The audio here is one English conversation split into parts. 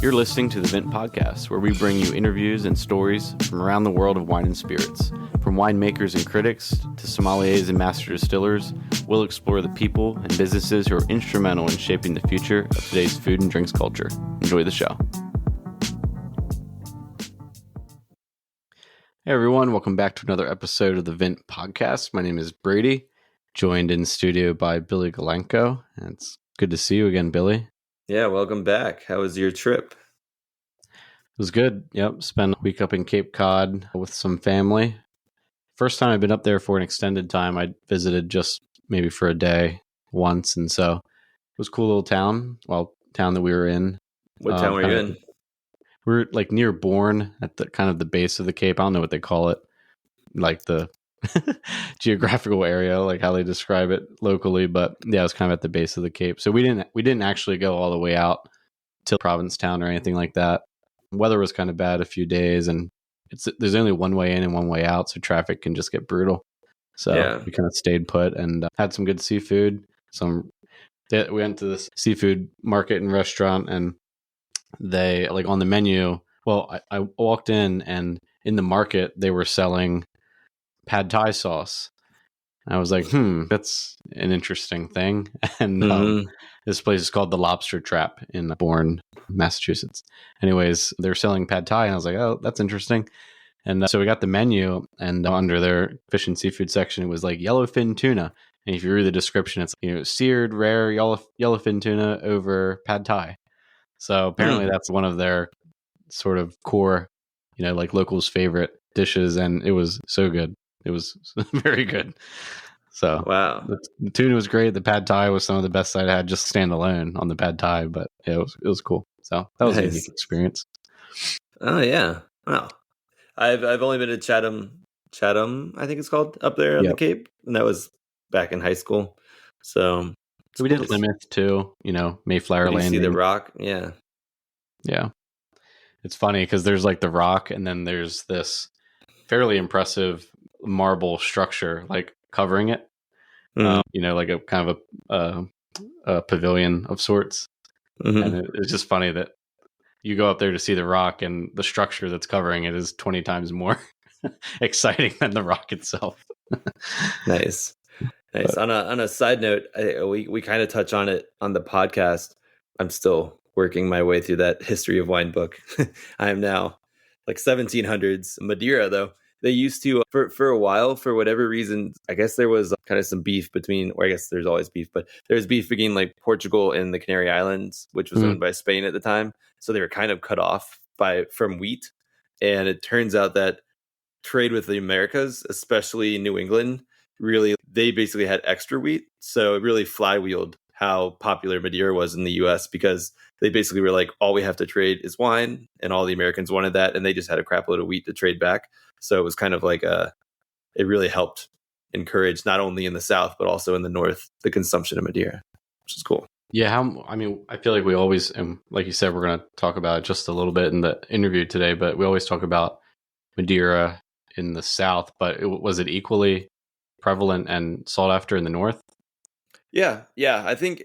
You're listening to the Vent Podcast, where we bring you interviews and stories from around the world of wine and spirits. From winemakers and critics to sommeliers and master distillers, we'll explore the people and businesses who are instrumental in shaping the future of today's food and drinks culture. Enjoy the show. Hey everyone, welcome back to another episode of the Vent Podcast. My name is Brady, joined in studio by Billy Galenko. It's good to see you again, Billy. Yeah, welcome back. How was your trip? It was good. Yep, spent a week up in Cape Cod with some family. First time I've been up there for an extended time. I visited just maybe for a day once, and so it was a cool little town. Well, town that we were in. What town were you in? We were like near Bourne at the kind of the base of the Cape. I don't know what they call it, like the geographical area, like how they describe it locally. But yeah, it was kind of at the base of the Cape. So we didn't actually go all the way out to Provincetown or anything like that. Weather was kind of bad a few days, and there's only one way in and one way out, so traffic can just get brutal. So we kind of stayed put and had some good seafood. We went to this seafood market and restaurant, and they like on the menu. Well, I walked in, and in the market they were selling pad thai sauce. I was like, that's an interesting thing. And this place is called the Lobster Trap in Bourne, Massachusetts. Anyways, they're selling pad thai, and I was like, oh, that's interesting. And so we got the menu, and under their fish and seafood section, it was like yellowfin tuna. And if you read the description, it's seared rare yellowfin tuna over pad thai. So apparently that's one of their sort of core, like locals' favorite dishes, and it was so good. It was very good. So wow, the tuna was great. The pad thai was some of the best I'd had just standalone on the pad thai, but it was cool. So that was a unique experience. Oh yeah, wow. I've only been to Chatham, I think it's called, up there on the Cape, and that was back in high school. So we did Plymouth too. Mayflower Landing. See the Rock, yeah. It's funny because there's like the Rock, and then there's this fairly impressive marble structure like covering it. Like a kind of a pavilion of sorts. And it's just funny that you go up there to see the Rock, and the structure that's covering it is 20 times more exciting than the Rock itself. Nice. But, on a side note, we kind of touch on it on the podcast. I'm still working my way through that history of wine book. I am now like 1700s. Madeira, though, they used to for a while, for whatever reason, I guess there was kind of some beef between, or I guess there's always beef, but there's beef between like Portugal and the Canary Islands, which was owned by Spain at the time. So they were kind of cut off from wheat. And it turns out that trade with the Americas, especially New England, they basically had extra wheat. So it really flywheeled how popular Madeira was in the US, because they basically were like, all we have to trade is wine, and all the Americans wanted that, and they just had a crap load of wheat to trade back. So it was kind of like it really helped encourage not only in the South, but also in the North, the consumption of Madeira, which is cool. Yeah. I feel like we always, and like you said, we're going to talk about it just a little bit in the interview today, but we always talk about Madeira in the South, but was it equally prevalent and sought after in the North? Yeah. I think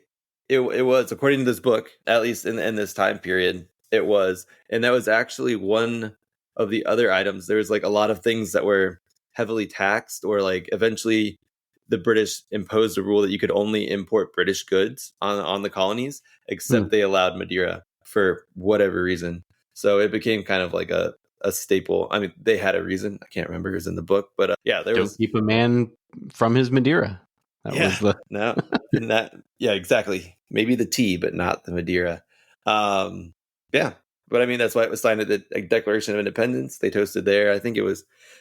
it was, according to this book, at least in this time period, it was. And that was actually one of the other items. There was like a lot of things that were heavily taxed, or like eventually the British imposed a rule that you could only import British goods on the colonies, except they allowed Madeira for whatever reason. So it became kind of like a staple. I mean, they had a reason. I can't remember who's in the book, but Don't keep a man from his Madeira. Yeah, exactly. Maybe the tea, but not the Madeira. But I mean, that's why it was signed at the Declaration of Independence. They toasted there. I think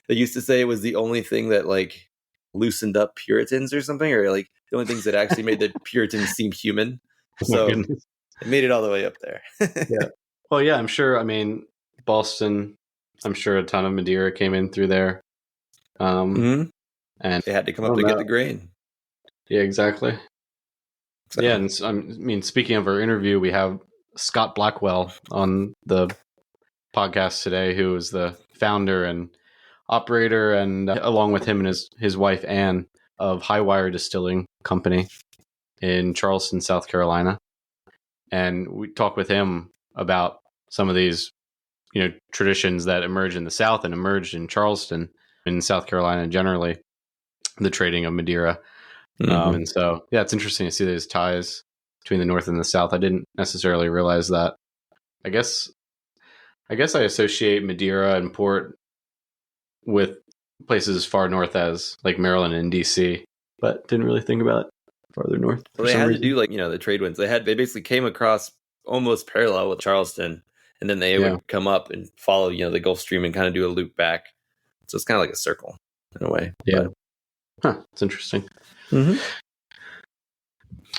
they used to say it was the only thing that like loosened up Puritans or something, or like the only things that actually made the Puritans seem human. So it made it all the way up there. Yeah. Well, yeah, I'm sure. I mean, Boston, I'm sure a ton of Madeira came in through there. And they had to come up to get the grain. Yeah, exactly. So. Yeah, and I mean, speaking of our interview, we have Scott Blackwell on the podcast today, who is the founder and operator, and along with him and his wife Anne, of Highwire Distilling Company in Charleston, South Carolina. And we talked with him about some of these, traditions that emerge in the South and emerged in Charleston, in South Carolina generally, the trading of Madeira. And so, yeah, it's interesting to see those ties between the North and the South. I didn't necessarily realize that. I guess I associate Madeira and port with places far north as like Maryland and DC, but didn't really think about it farther north. Well, they had to do the trade winds. They basically came across almost parallel with Charleston, and then they would come up and follow, the Gulf Stream and kind of do a loop back. So it's kind of like a circle in a way. Yeah. It's interesting.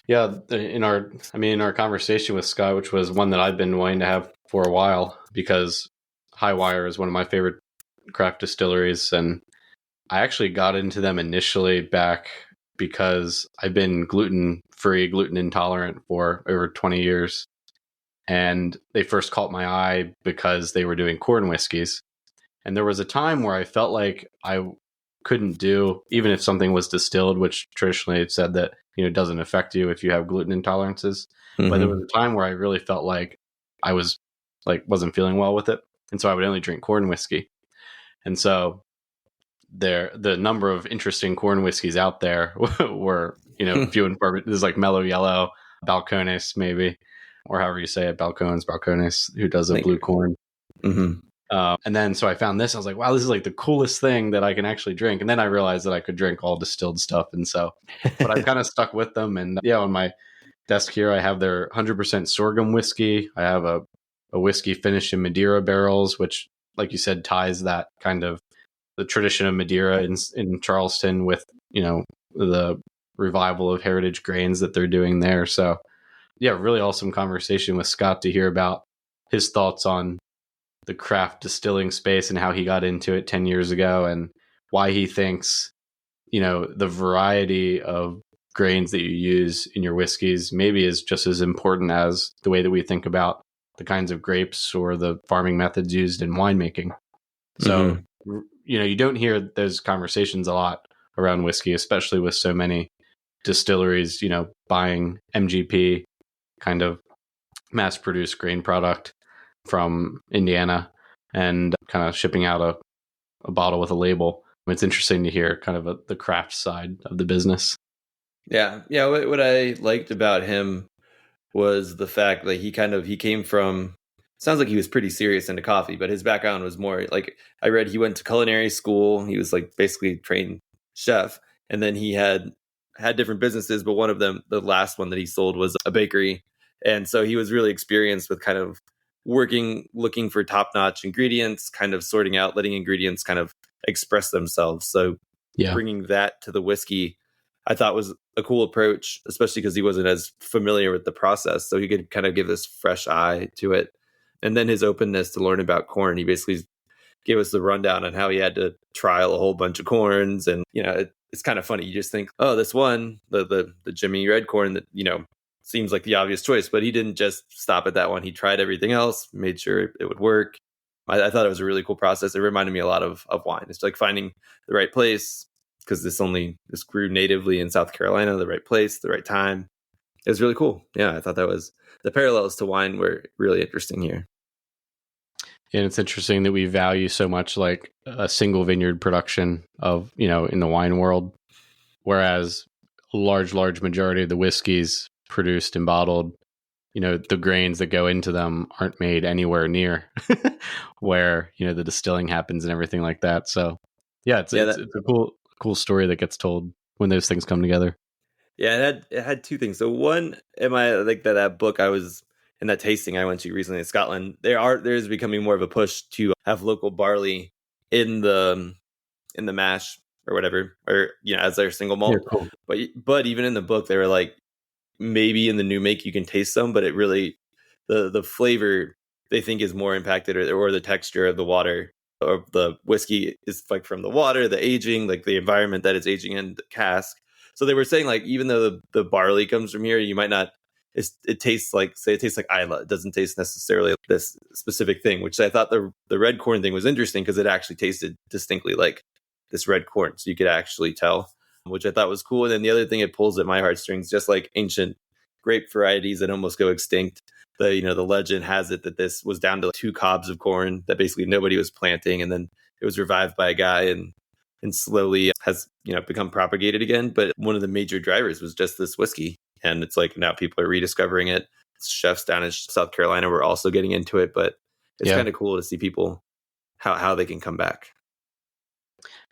Yeah. In our conversation with Sky, which was one that I've been wanting to have for a while, because Highwire is one of my favorite craft distilleries, and I actually got into them initially back because I've been gluten-free, gluten intolerant for over 20 years. And they first caught my eye because they were doing corn whiskeys. And there was a time where I felt like I couldn't do, even if something was distilled, which traditionally it said that, doesn't affect you if you have gluten intolerances. But there was a time where I really felt like I wasn't feeling well with it. And so I would only drink corn whiskey. And so the number of interesting corn whiskeys out there were, few and far. There's like Mellow Yellow, Balcones maybe, or however you say it, Balcones, who does a blue corn. And then so I found this. I was like, wow, this is like the coolest thing that I can actually drink. And then I realized that I could drink all distilled stuff. And so, but I've kind of stuck with them. And yeah, on my desk here, I have their 100% sorghum whiskey. I have a whiskey finished in Madeira barrels, which, like you said, ties that kind of the tradition of Madeira in Charleston with, the revival of heritage grains that they're doing there. So yeah, really awesome conversation with Scott to hear about his thoughts on the craft distilling space and how he got into it 10 years ago, and why he thinks, the variety of grains that you use in your whiskeys maybe is just as important as the way that we think about the kinds of grapes or the farming methods used in winemaking. So, you don't hear those conversations a lot around whiskey, especially with so many distilleries, buying MGP kind of mass produced grain product from Indiana and kind of shipping out a bottle with a label. It's interesting to hear kind of the craft side of the business. Yeah. What I liked about him was the fact that he came from, sounds like he was pretty serious into coffee, but his background was more like, I read he went to culinary school. He was like basically trained chef. And then he had different businesses, but one of them, the last one that he sold, was a bakery. And so he was really experienced with kind of looking for top-notch ingredients, kind of sorting out, letting ingredients kind of express themselves. So bringing that to the whiskey, I thought was a cool approach, especially because he wasn't as familiar with the process. So he could kind of give this fresh eye to it. And then his openness to learn about corn. He basically gave us the rundown on how he had to trial a whole bunch of corns. And, it's kind of funny. You just think, oh, this one, the Jimmy Red corn that, seems like the obvious choice, but he didn't just stop at that one. He tried everything else, made sure it would work. I thought it was a really cool process. It reminded me a lot of wine. It's like finding the right place, because this grew natively in South Carolina, the right place, the right time. It was really cool. Yeah, I thought the parallels to wine were really interesting here. And it's interesting that we value so much like a single vineyard production of, in the wine world, whereas a large majority of the whiskeys produced and bottled, the grains that go into them aren't made anywhere near where, the distilling happens and everything like that. So yeah, it's a cool story that gets told when those things come together. Yeah, it had two things. So one, that book I was in, that tasting I went to recently in Scotland, there's becoming more of a push to have local barley in the mash or whatever, or as their single malt. Yeah, cool. But even in the book, they were like, maybe in the new make you can taste some, but it really, the flavor they think is more impacted, or the texture of the water or the whiskey is like from the water, the aging, like the environment that it's aging in, the cask. So they were saying like, even though the barley comes from here, you might not, it tastes like, say it tastes like Isla. It doesn't taste necessarily this specific thing, which I thought the red corn thing was interesting, because it actually tasted distinctly like this red corn. So you could actually tell, which I thought was cool. And then the other thing it pulls at my heartstrings, just like ancient grape varieties that almost go extinct. The legend has it that this was down to 2 cobs of corn that basically nobody was planting, and then it was revived by a guy and slowly has become propagated again. But one of the major drivers was just this whiskey, and it's like now people are rediscovering it. Chefs down in South Carolina were also getting into it, but it's kind of cool to see people how they can come back.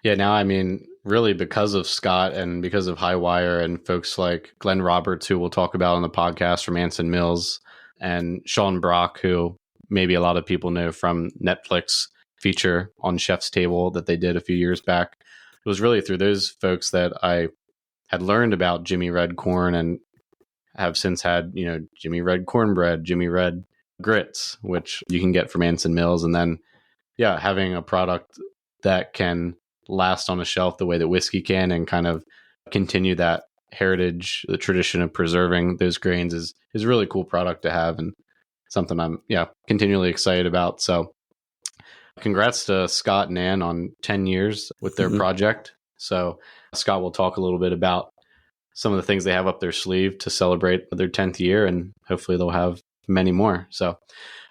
Yeah, now, I mean, really because of Scott and because of Highwire and folks like Glenn Roberts, who we'll talk about on the podcast from Anson Mills, and Sean Brock, who maybe a lot of people know from Netflix feature on Chef's Table that they did a few years back. It was really through those folks that I had learned about Jimmy Red corn and have since had, Jimmy Red cornbread, Jimmy Red grits, which you can get from Anson Mills. And then, having a product that can last on a shelf the way that whiskey can and kind of continue that heritage, the tradition of preserving those grains is a really cool product to have, and something I'm continually excited about. So congrats to Scott and Ann on 10 years with their project. So Scott will talk a little bit about some of the things they have up their sleeve to celebrate their 10th year, and hopefully they'll have many more. So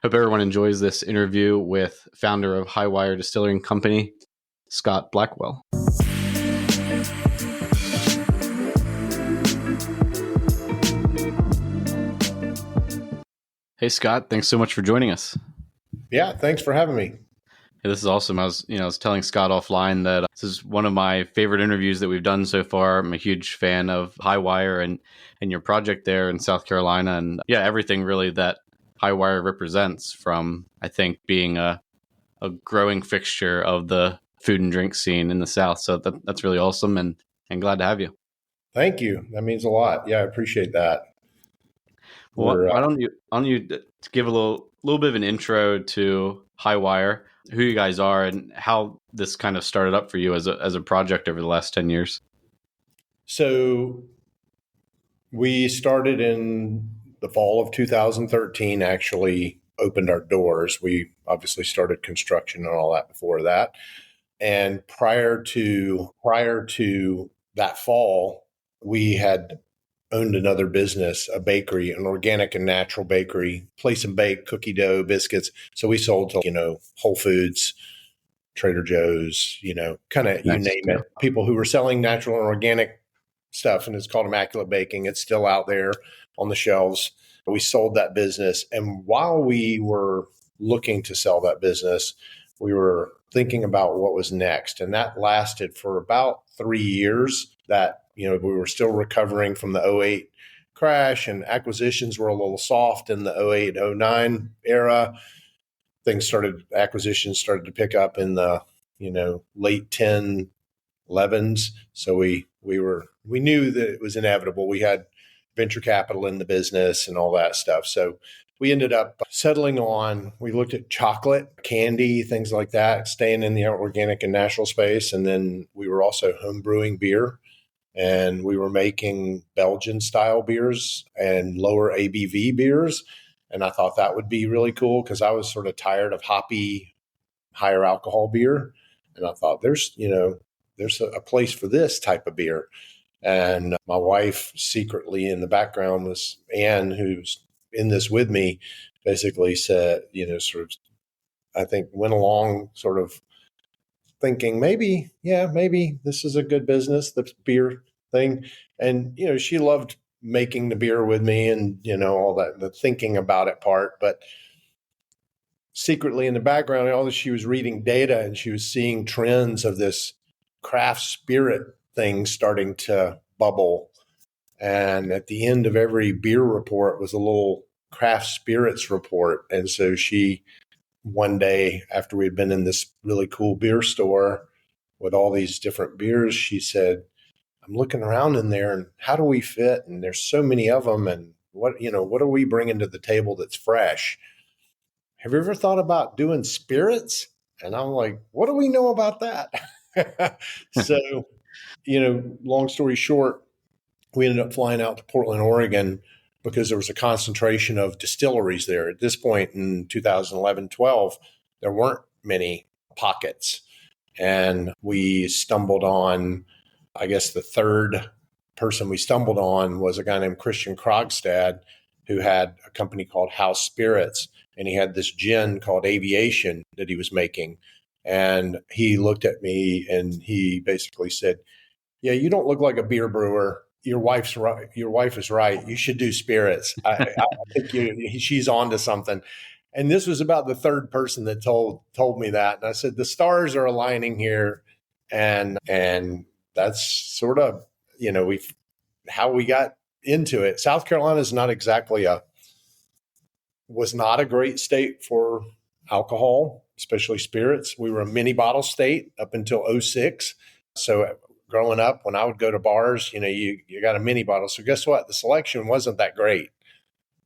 hope everyone enjoys this interview with founder of Highwire Distillery and Company, Scott Blackwell. Hey, Scott, thanks so much for joining us. Yeah, thanks for having me. Hey, this is awesome. I was telling Scott offline that this is one of my favorite interviews that we've done so far. I'm a huge fan of Highwire and your project there in South Carolina, and everything really that Highwire represents, from, I think, being a growing fixture of the food and drink scene in the South. So that's really awesome, and glad to have you. Thank you. That means a lot. Yeah, I appreciate that. Well, why don't you give a little bit of an intro to Highwire, who you guys are, and how this kind of started up for you as a project over the last 10 years? So we started in the fall of 2013, actually opened our doors. We obviously started construction and all that before that. And prior to that fall, we had owned another business, a bakery, an organic and natural bakery, place and bake, cookie dough, biscuits. So we sold to, Whole Foods, Trader Joe's, kind of, you name it. People who were selling natural and organic stuff, and it's called Immaculate Baking. It's still out there on the shelves. We sold that business. And while we were looking to sell that business, we were thinking about what was next. And that lasted for about 3 years. That, we were still recovering from the 2008 crash, and acquisitions were a little soft in the 2008, 2009 era. Acquisitions started to pick up in the, late 10, 11s. So we knew that it was inevitable. We had venture capital in the business and all that stuff. So we ended up settling on, we looked at chocolate, candy, things like that, staying in the organic and natural space. And then we were also home brewing beer, and we were making Belgian style beers and lower ABV beers. And I thought that would be really cool because I was sort of tired of hoppy, higher alcohol beer. And I thought there's a place for this type of beer. And my wife, secretly in the background, was Ann, who's in this with me, basically said, I think went along sort of thinking maybe this is a good business, the beer thing. And, she loved making the beer with me and, all that, the thinking about it part. But secretly in the background, all this, she was reading data and she was seeing trends of this craft spirit thing starting to bubble. And at the end of every beer report was a little craft spirits report. And so she, one day after we'd been in this really cool beer store with all these different beers, she said, I'm looking around in there and how do we fit? And there's so many of them. And what are we bringing to the table that's fresh? Have you ever thought about doing spirits? And I'm like, what do we know about that? So, long story short, we ended up flying out to Portland, Oregon, because there was a concentration of distilleries there. At this point in 2011, 12, there weren't many pockets. And we stumbled on, I guess, the third person we stumbled on was a guy named Christian Krogstad, who had a company called House Spirits, and he had this gin called Aviation that he was making. And he looked at me and he basically said, "Yeah, you don't look like a beer brewer. Your wife's right. Your wife is right. You should do spirits. I think she's on to something." And this was about the third person that told me that. And I said, the stars are aligning here. And that's sort of, how we got into it. South Carolina is not exactly was not a great state for alcohol, especially spirits. We were a mini bottle state up until '06. So growing up, when I would go to bars, you got a mini bottle. So guess what? The selection wasn't that great.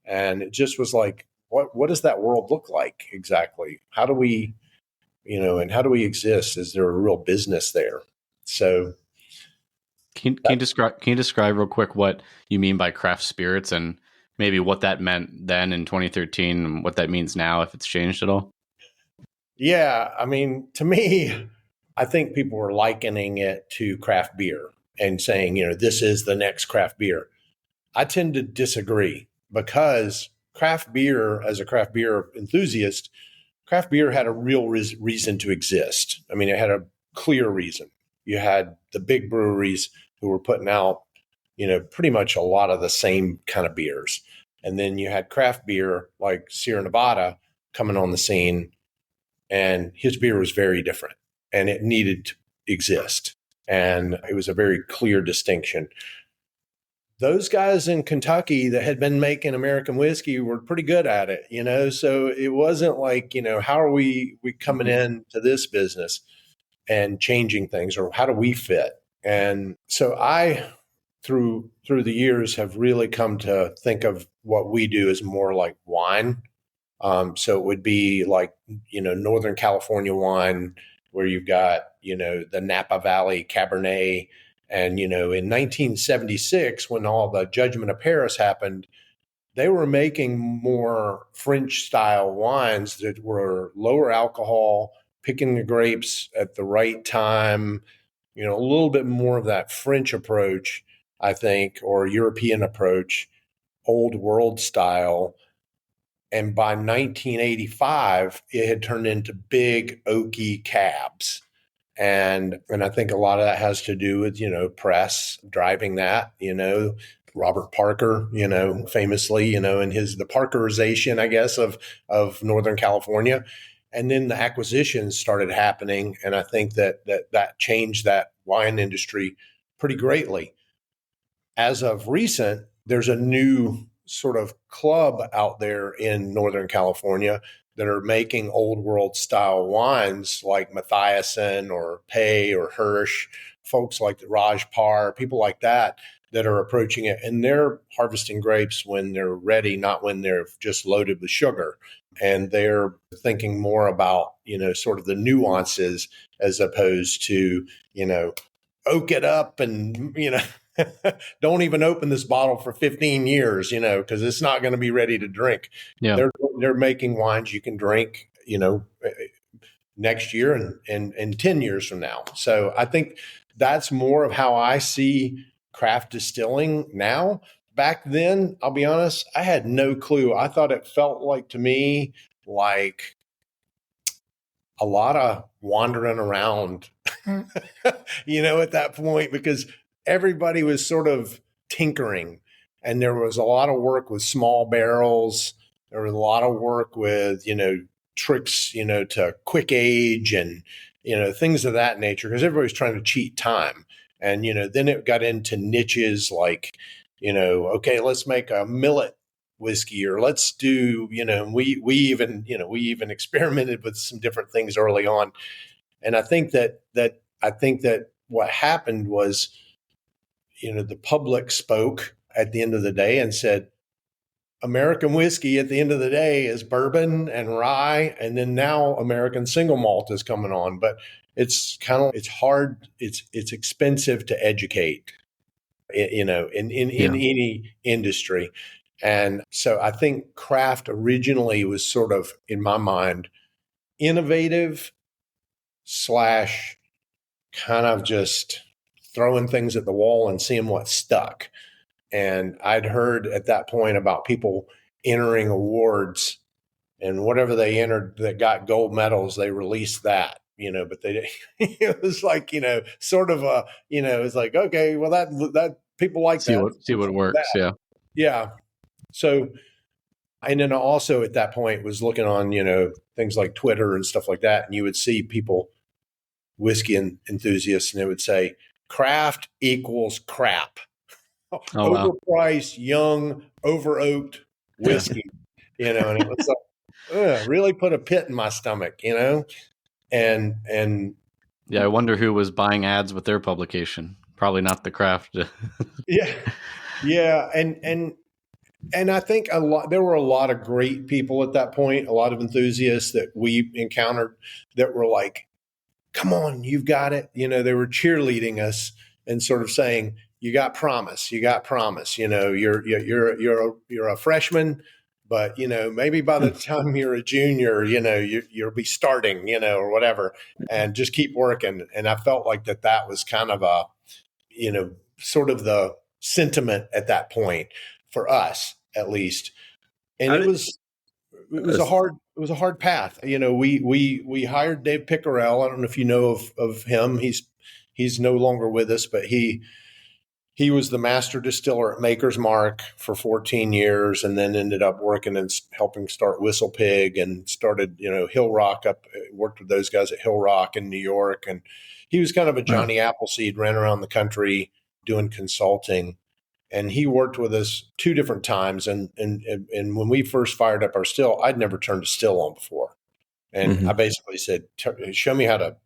And it just was like, what does that world look like exactly? How do we, and how do we exist? Is there a real business there? So can you describe real quick what you mean by craft spirits and maybe what that meant then in 2013 and what that means now, if it's changed at all? Yeah. I mean, to me, I think people were likening it to craft beer and saying, this is the next craft beer. I tend to disagree, because craft beer, as a craft beer enthusiast, craft beer had a real reason to exist. I mean, it had a clear reason. You had the big breweries who were putting out, pretty much a lot of the same kind of beers. And then you had craft beer like Sierra Nevada coming on the scene, and his beer was very different and it needed to exist. And it was a very clear distinction. Those guys in Kentucky that had been making American whiskey were pretty good at it, so it wasn't like, how are we coming into this business and changing things, or how do we fit? And so I, through the years, have really come to think of what we do as more like wine. So it would be like, Northern California wine, where you've got, the Napa Valley Cabernet. And, in 1976, when all the Judgment of Paris happened, they were making more French style wines that were lower alcohol, picking the grapes at the right time, a little bit more of that French approach, I think, or European approach, old world style. And by 1985, it had turned into big oaky cabs. And I think a lot of that has to do with, press driving that, Robert Parker, famously, and the Parkerization, I guess, of Northern California. And then the acquisitions started happening. And I think that changed that wine industry pretty greatly. As of recent, there's a new sort of club out there in Northern California that are making old world style wines like Mathiasen or Pei or Hirsch, folks like Raj Par, people like that are approaching it. And they're harvesting grapes when they're ready, not when they're just loaded with sugar. And they're thinking more about, sort of the nuances as opposed to, oak it up and, don't even open this bottle for 15 years, because it's not going to be ready to drink. Yeah. They're making wines you can drink, next year and 10 years from now. So I think that's more of how I see craft distilling now. Back then, I'll be honest, I had no clue. I thought it felt like, to me, like a lot of wandering around, at that point, because everybody was sort of tinkering, and there was a lot of work with small barrels. There was a lot of work with, tricks, to quick age and, things of that nature, because everybody's trying to cheat time. And, then it got into niches like, okay, let's make a millet whiskey, or let's do, we even experimented with some different things early on. And I think that what happened was, the public spoke at the end of the day and said, American whiskey at the end of the day is bourbon and rye. And then now American single malt is coming on, but it's hard. It's expensive to educate, in any industry. And so I think craft originally was sort of, in my mind, innovative / kind of just throwing things at the wall and seeing what stuck. And I'd heard at that point about people entering awards, and whatever they entered that got gold medals, they released that, but they, it was like, sort of it's like, okay, well that people like see that. See what works. That. Yeah. Yeah. So, and then also at that point was looking on, things like Twitter and stuff like that. And you would see people, whiskey enthusiasts, and it would say craft equals crap. Oh, wow. Overpriced, young, over oaked whiskey, and it was like, really put a pit in my stomach, and yeah, I wonder who was buying ads with their publication. Probably not the craft. yeah, and I think there were a lot of great people at that point, a lot of enthusiasts that we encountered that were like, come on, you've got it. They were cheerleading us and sort of saying, you got promise, you're a freshman, but maybe by the time you're a junior, you'll be starting, or whatever, and just keep working. And I felt like that was kind of a, sort of the sentiment at that point for us, at least. And it was a hard path. We hired Dave Pickerel. I don't know if you know of him. He's no longer with us, but he was the master distiller at Maker's Mark for 14 years, and then ended up working and helping start Whistle Pig, and started, Hill Rock worked with those guys at Hill Rock in New York. And he was kind of a Johnny Appleseed, ran around the country doing consulting. And he worked with us 2 different times. And when we first fired up our still, I'd never turned a still on before. And I basically said, show me how to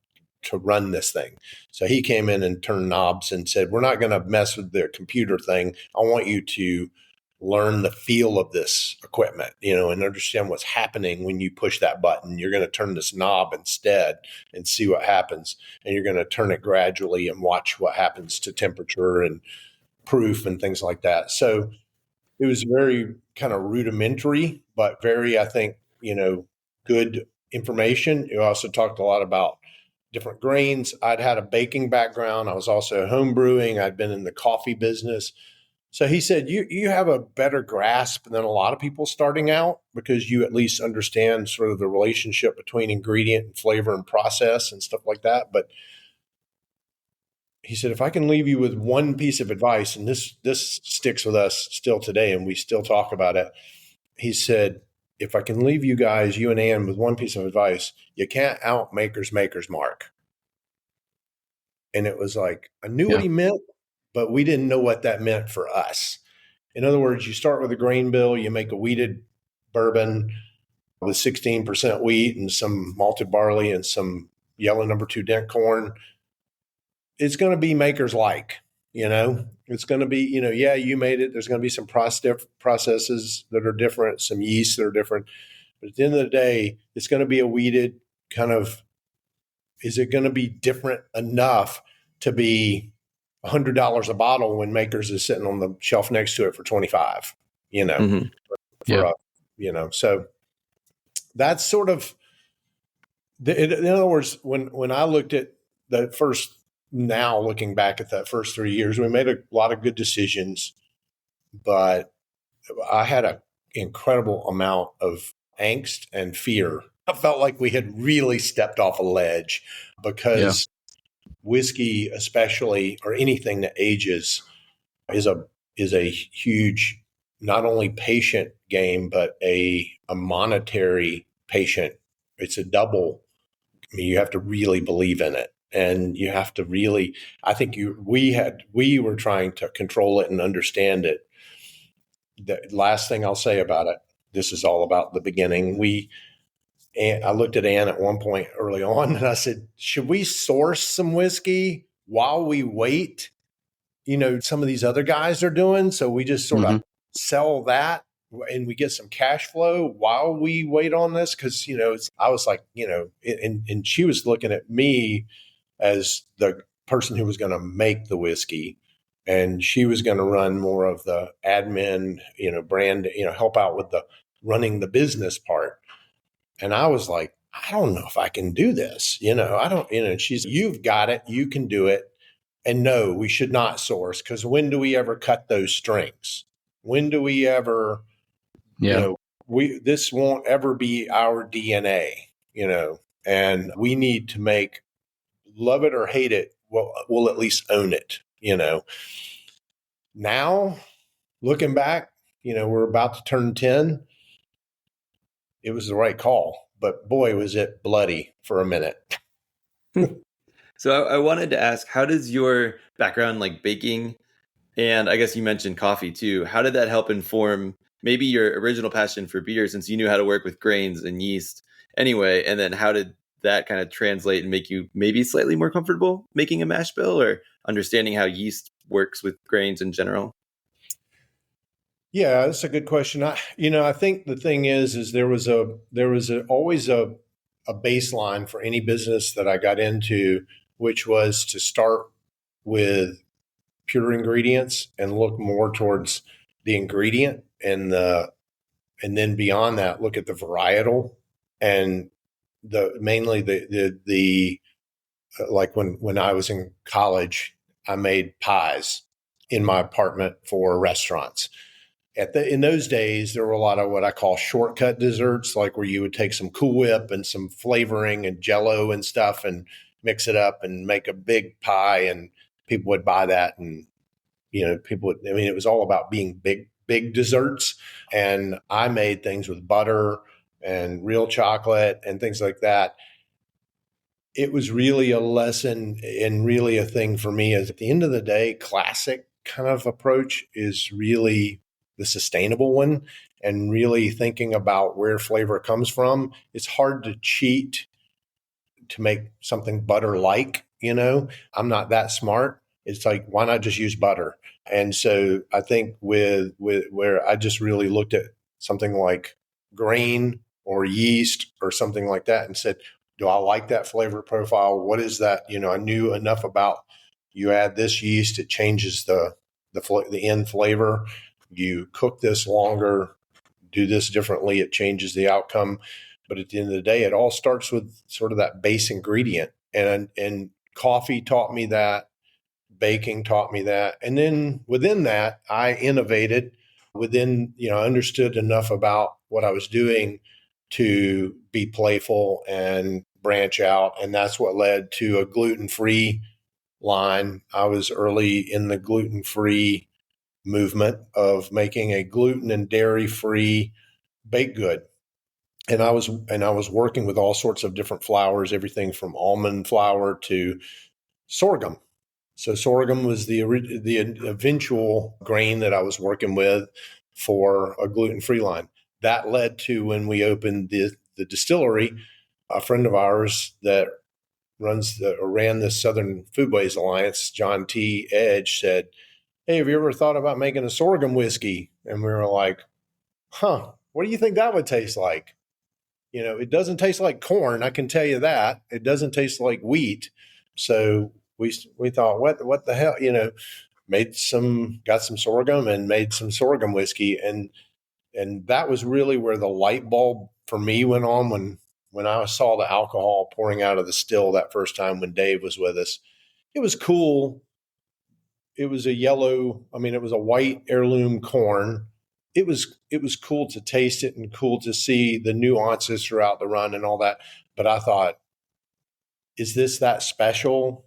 run this thing. So he came in and turned knobs and said, we're not going to mess with the computer thing. I want you to learn the feel of this equipment, and understand what's happening when you push that button. You're going to turn this knob instead and see what happens. And you're going to turn it gradually and watch what happens to temperature and proof and things like that. So it was very kind of rudimentary, but very, I think, good information. You also talked a lot about different grains. I'd had a baking background. I was also home brewing. I'd been in the coffee business. So he said, you have a better grasp than a lot of people starting out, because you at least understand sort of the relationship between ingredient and flavor and process and stuff like that. But he said, if I can leave you with one piece of advice, and this sticks with us still today, and we still talk about it. He said, if I can leave you guys, you and Ann, with one piece of advice, you can't out Maker's Mark. And it was like, I knew what he meant, but we didn't know what that meant for us. In other words, you start with a grain bill, you make a wheated bourbon with 16% wheat and some malted barley and some yellow number 2 dent corn. It's going to be Maker's like, it's going to be, you made it. There's going to be some processes that are different, some yeasts that are different. But at the end of the day, it's going to be a wheated kind of, is it going to be different enough to be $100 a bottle when Maker's is sitting on the shelf next to it for 25, so that's sort of in other words, when I looked at the first, now looking back at that first 3 years, we made a lot of good decisions, but I had an incredible amount of angst and fear. I felt like we had really stepped off a ledge, because whiskey, especially, or anything that ages, is a huge, not only patient game, but a monetary patient. It's a double. I mean, you have to really believe in it. And you have to really, I think we were trying to control it and understand it. The last thing I'll say about it, this is all about the beginning. I looked at Ann at one point early on, and I said, should we source some whiskey while we wait? Some of these other guys are doing. So we just sort of sell that and we get some cash flow while we wait on this. Cause I was like, and she was looking at me as the person who was going to make the whiskey, and she was going to run more of the admin, brand, help out with the running the business part. And I was like, I don't know if I can do this. I don't, and she's, you've got it, you can do it. And no, we should not source, because when do we ever cut those strings? When do we ever, this won't ever be our DNA, and we need to make, love it or hate it, we'll at least own it, Now, looking back, we're about to turn 10. It was the right call, but boy, was it bloody for a minute. So I wanted to ask, how does your background like baking, and I guess you mentioned coffee too, how did that help inform maybe your original passion for beer, since you knew how to work with grains and yeast anyway? And then how did that kind of translate and make you maybe slightly more comfortable making a mash bill, or understanding how yeast works with grains in general? Yeah, that's a good question. I think the thing is there was always a baseline for any business that I got into, which was to start with pure ingredients and look more towards the ingredient, and then beyond that, look at the varietal, and mainly the like when I was in college, I made pies in my apartment for restaurants. In those days, there were a lot of what I call shortcut desserts, like where you would take some Cool Whip and some flavoring and Jello and stuff and mix it up and make a big pie, and people would buy that. And, it was all about being big desserts. And I made things with butter and real chocolate and things like that. It was really a lesson and really a thing for me, is at the end of the day, classic kind of approach is really the sustainable one, and really thinking about where flavor comes from. It's hard to cheat to make something butter-like, I'm not that smart. It's like, why not just use butter? And so I think with where I just really looked at something like grain or yeast or something like that and said, do I like that flavor profile? What is that? I knew enough about, you add this yeast, it changes the end flavor. You cook this longer, do this differently, it changes the outcome. But at the end of the day, it all starts with sort of that base ingredient. And coffee taught me that, baking taught me that. And then within that, I innovated understood enough about what I was doing to be playful and branch out. And that's what led to a gluten-free line. I was early in the gluten-free movement of making a gluten and dairy-free baked good. And I was working with all sorts of different flours, everything from almond flour to sorghum. So sorghum was the eventual grain that I was working with for a gluten-free line. That led to, when we opened the distillery, a friend of ours that ran the Southern Foodways Alliance, John T. Edge, said, hey, have you ever thought about making a sorghum whiskey? And we were like, what do you think that would taste like? It doesn't taste like corn, I can tell you that. It doesn't taste like wheat. So we thought, what the hell, got some sorghum and made some sorghum whiskey. And that was really where the light bulb for me went on when I saw the alcohol pouring out of the still that first time when Dave was with us. It was cool. It was it was a white heirloom corn. It was cool to taste it and cool to see the nuances throughout the run and all that. But I thought, is this that special?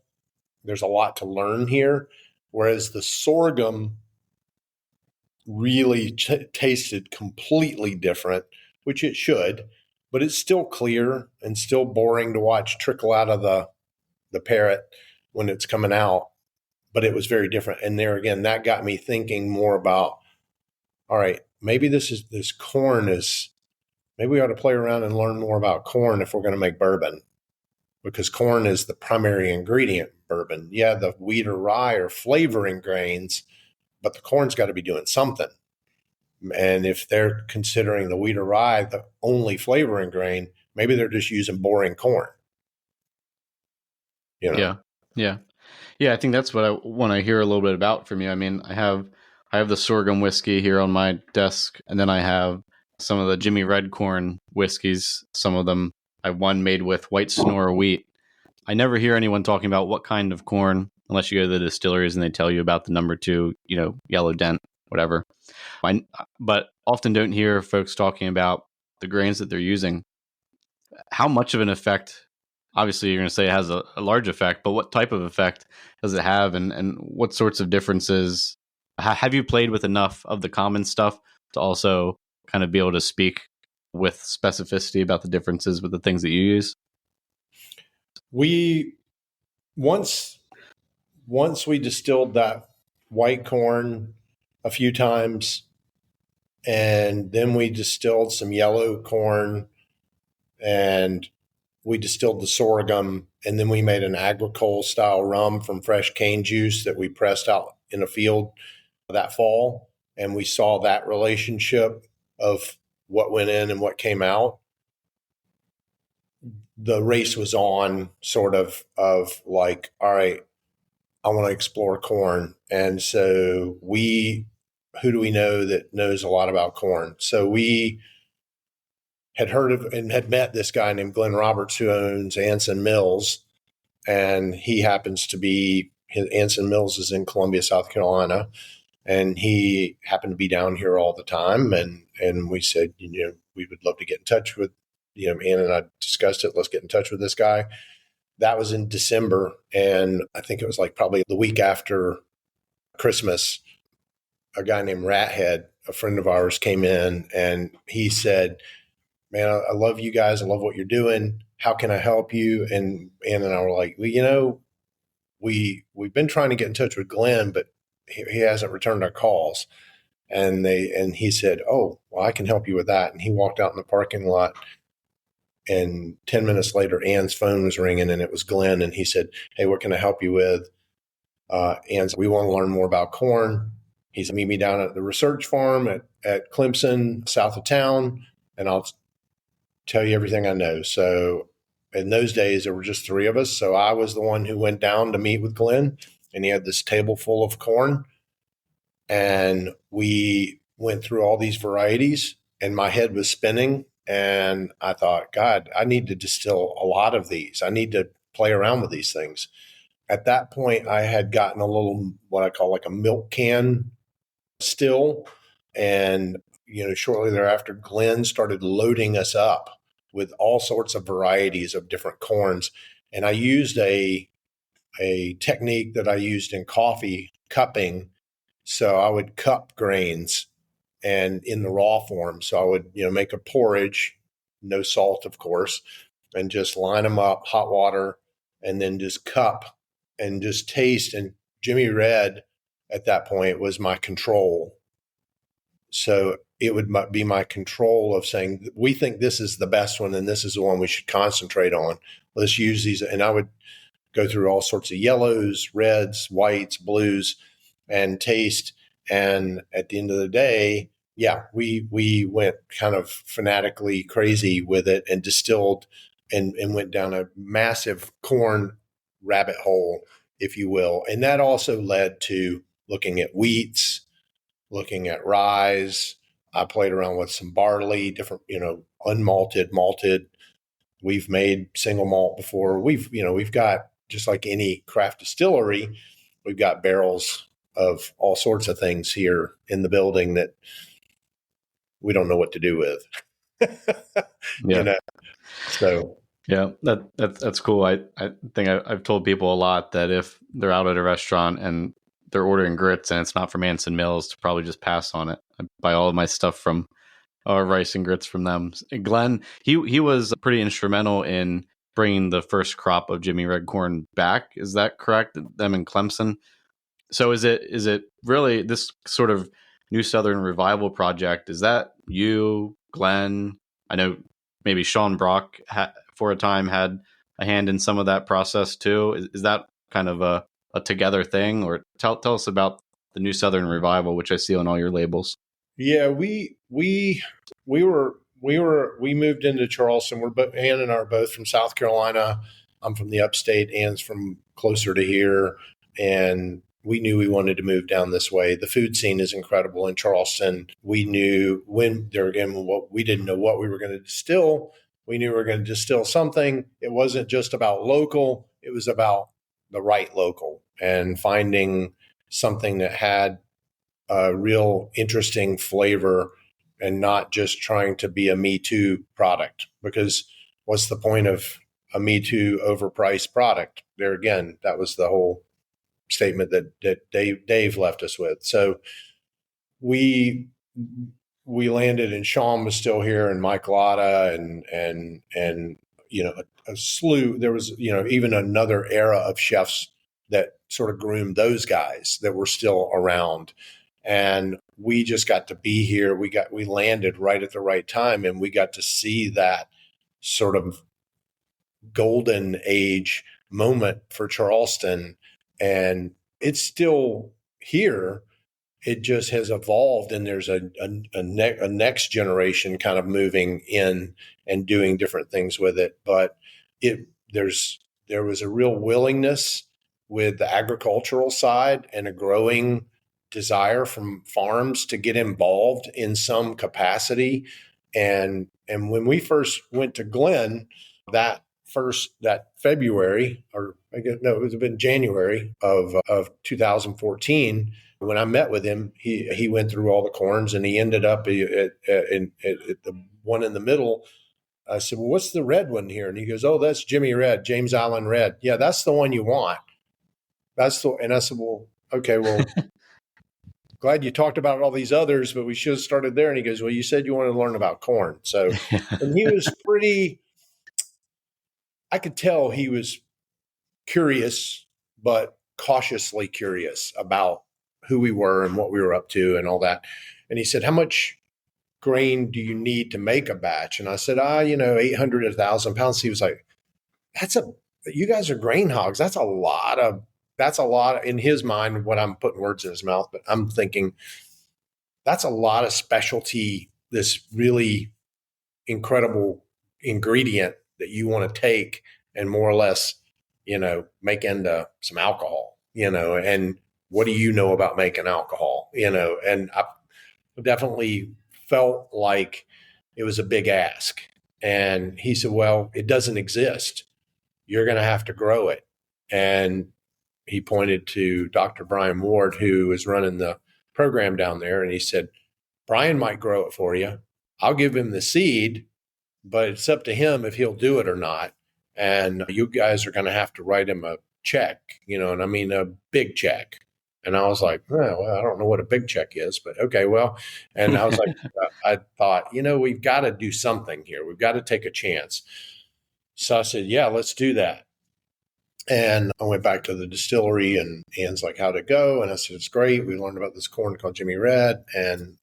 There's a lot to learn here. Whereas the sorghum really tasted completely different, which it should, but it's still clear and still boring to watch trickle out of the parrot when it's coming out. But it was very different. And there again, that got me thinking more about, all right, maybe this corn is, maybe we ought to play around and learn more about corn if we're going to make bourbon, because corn is the primary ingredient in bourbon. Yeah, the wheat or rye are flavoring grains, but the corn's got to be doing something. And if they're considering the wheat or rye the only flavoring grain, maybe they're just using boring corn. Yeah. I think that's what I want to hear a little bit about from you. I mean, I have the sorghum whiskey here on my desk, and then I have some of the Jimmy Red Corn whiskeys. Some of them I have one made with white Sonora wheat. I never hear anyone talking about what kind of corn unless you go to the distilleries and they tell you about the number 2, yellow dent, whatever. But often don't hear folks talking about the grains that they're using. How much of an effect? Obviously, you're going to say it has a large effect, but what type of effect does it have, and what sorts of differences? Have you played with enough of the common stuff to also kind of be able to speak with specificity about the differences with the things that you use? We once we distilled that white corn a few times, and then we distilled some yellow corn, and we distilled the sorghum, and then we made an agricole style rum from fresh cane juice that we pressed out in a field that fall. And we saw that relationship of what went in and what came out. The race was on, sort of like, all right, I want to explore corn. And so who do we know that knows a lot about corn? So we had heard of and had met this guy named Glenn Roberts, who owns Anson Mills. And he happens to be, Anson Mills is in Columbia, South Carolina. And he happened to be down here all the time. And we said, we would love to get in touch with, Ann and I discussed it. Let's get in touch with this guy. That was in December. And I think it was like probably the week after Christmas, a guy named Rathead, a friend of ours, came in and he said, man, I love you guys. I love what you're doing. How can I help you? And Ann and I were like, well, we've been trying to get in touch with Glenn, but he hasn't returned our calls. And he said, oh, well, I can help you with that. And he walked out in the parking lot, and 10 minutes later, Ann's phone was ringing, and it was Glenn. And he said, hey, what can I help you with? Ann said, we want to learn more about corn. He said, meet me down at the research farm at Clemson, south of town, and I'll tell you everything I know. So in those days, there were just 3 of us. So I was the one who went down to meet with Glenn, and he had this table full of corn. And we went through all these varieties, and my head was spinning. And I thought, God, I need to distill a lot of these. I need to play around with these things. At that point, I had gotten a little, what I call like a milk can still. And, shortly thereafter, Glenn started loading us up with all sorts of varieties of different corns. And I used a technique that I used in coffee cupping. So I would cup grains and in the raw form. So I would, make a porridge, no salt, of course, and just line them up, hot water, and then just cup and just taste. And Jimmy Red at that point was my control. So it would be my control of saying, we think this is the best one and this is the one we should concentrate on. Let's use these. And I would go through all sorts of yellows, reds, whites, blues, and taste. And at the end of the day, we went kind of fanatically crazy with it and distilled and went down a massive corn rabbit hole, if you will. And that also led to looking at wheats, looking at rye. I played around with some barley, different, unmalted, malted. We've made single malt before. We've got, just like any craft distillery, we've got barrels of all sorts of things here in the building that we don't know what to do with. Yeah. So yeah, that's cool. I think I've told people a lot that if they're out at a restaurant and they're ordering grits and it's not from Anson Mills, to probably just pass on it. I buy all of my stuff from rice and grits from them. Glenn, he was pretty instrumental in bringing the first crop of Jimmy Red corn back. Is that correct? Them in Clemson. So is it really this sort of New Southern Revival project? Is that you, Glenn? I know maybe Sean Brock for a time had a hand in some of that process too. Is that kind of a together thing? Or tell us about the New Southern Revival, which I see on all your labels. Yeah, we moved into Charleston. Ann and I are both from South Carolina. I'm from the upstate. Ann's from closer to here. And we knew we wanted to move down this way. The food scene is incredible in Charleston. We knew we didn't know what we were going to distill. We knew we were going to distill something. It wasn't just about local. It was about the right local and finding something that had a real interesting flavor and not just trying to be a Me Too product. Because what's the point of a Me Too overpriced product? There again, that was the whole statement that Dave left us with. So we landed, and Sean was still here, and Mike Lotta, and a slew. There was even another era of chefs that sort of groomed those guys that were still around, and we just got to be here. We landed right at the right time, and we got to see that sort of golden age moment for Charleston, and it's still here. It just has evolved, and there's a next generation kind of moving in and doing different things with it. But there was a real willingness with the agricultural side and a growing desire from farms to get involved in some capacity. And when we first went to Glen, that February, or I guess no, it was been January of 2014. When I met with him, he went through all the corns, and he ended up at the one in the middle. I said, "Well, what's the red one here?" And he goes, "Oh, that's Jimmy Red, James Allen Red. Yeah, that's the one you want. And I said, "Well, okay, well, glad you talked about all these others, but we should have started there." And he goes, "Well, you said you wanted to learn about corn." So, and he was I could tell he was curious, but cautiously curious about who we were and what we were up to and all that. And he said, "How much grain do you need to make a batch?" And I said, 800, 1,000 pounds. He was like, you guys are grain hogs. That's a lot of, in his mind, what I'm putting words in his mouth, but I'm thinking that's a lot of specialty, this really incredible ingredient that you want to take and more or less, make into some alcohol, and what do you know about making alcohol, and I definitely felt like it was a big ask. And he said, "Well, it doesn't exist. You're going to have to grow it." And he pointed to Dr. Brian Ward, who is running the program down there. And he said, "Brian might grow it for you. I'll give him the seed, but it's up to him if he'll do it or not. And you guys are going to have to write him a check, and I mean a big check." And I was like, "Well, I don't know what a big check is, but okay, well." And I was like, I thought, we've got to do something here. We've got to take a chance. So I said, "Yeah, let's do that." And I went back to the distillery, and Ann's like, "How'd it go?" And I said, "It's great. We learned about this corn called Jimmy Red." And,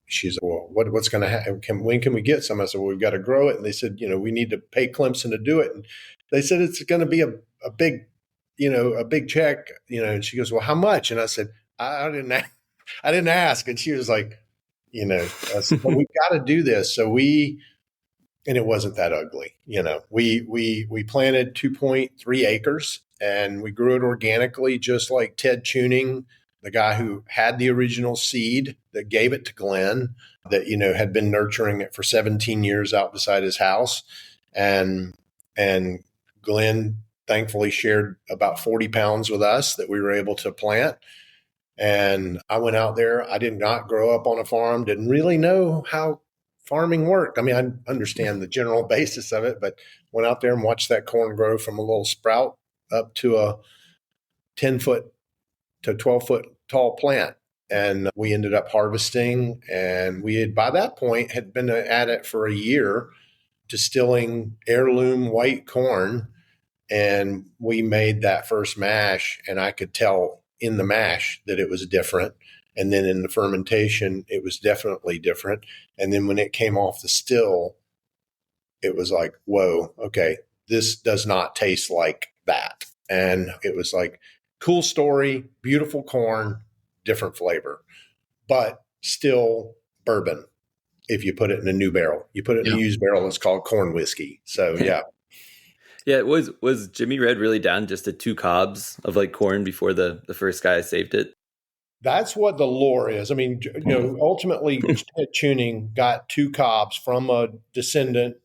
she's like, "Well, what's going to happen? When can we get some?" I said, "Well, we've got to grow it." And they said, "We need to pay Clemson to do it." And they said, "It's going to be a big, a big check, And she goes, "Well, how much?" And I said, I didn't ask. And she was like, I said, "Well, we've got to do this." So and it wasn't that ugly. We planted 2.3 acres, and we grew it organically, just like Ted Tuning, the guy who had the original seed that gave it to Glenn, that, had been nurturing it for 17 years out beside his house. And Glenn thankfully shared about 40 pounds with us that we were able to plant. And I went out there. I did not grow up on a farm, didn't really know how farming worked. I mean, I understand the general basis of it, but went out there and watched that corn grow from a little sprout up to a 10-foot to 12-foot tall plant. And we ended up harvesting, and we had, by that point, had been at it for a year, distilling heirloom white corn. And we made that first mash, and I could tell in the mash that it was different. And then in the fermentation, it was definitely different. And then when it came off the still, it was like, whoa, okay, this does not taste like that. And it was like, cool story, beautiful corn, different flavor, but still bourbon. If you put it in a new barrel, you put it in a used barrel, it's called corn whiskey. So, yeah. Yeah, was Jimmy Red really down just to 2 cobs of like corn before the first guy saved it? That's what the lore is. I mean, ultimately, Ted Tuning got 2 cobs from a descendant